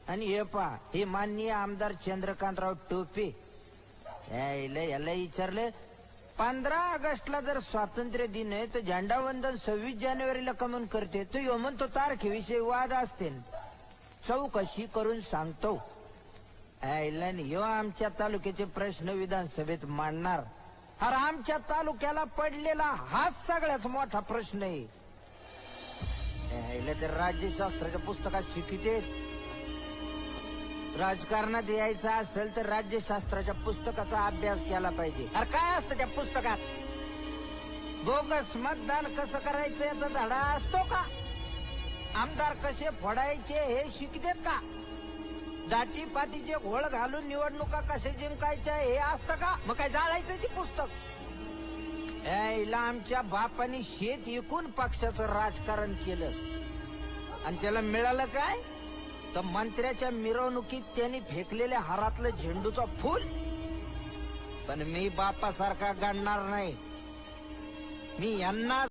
आणि हे पा हे माननीय आमदार चंद्रकांतराव टोपे याला विचारलं 15 ऑगस्टला जर स्वातंत्र्य दिन आहे तर झेंडावंदन 26 जानेवारीला कमून करते तो यो म्हणतो तारखेविषयी वाद असते चौकशी करून सांगतो ह्यो आमच्या तालुक्याचे प्रश्न विधानसभेत मांडणार अरे आमच्या तालुक्याला पडलेला हाच सगळ्यात मोठा प्रश्न आहे तर राज्यशास्त्राच्या पुस्तकात शिकते राजकारणात यायचं असेल तर राज्यशास्त्राच्या पुस्तकाचा अभ्यास केला पाहिजे अरे काय असतं त्या पुस्तकात बोगस मतदान कसं करायचं याचा धडा असतो का आमदार कसे फोडायचे हे शिकतेत का जाती पातीचे घोळ घालून निवडणुका कसे जिंकायच्या हे असतं का मग काय जाळायचं ती पुस्तक यायला आमच्या बापाने शेत विकून पक्षाचं राजकारण केलं आणि त्याला मिळालं काय तर मंत्र्याच्या मिरवणुकीत त्यांनी फेकलेल्या हारातलं झेंडूचं फूल पण मी बापासारखा गणणार नाही मी यांना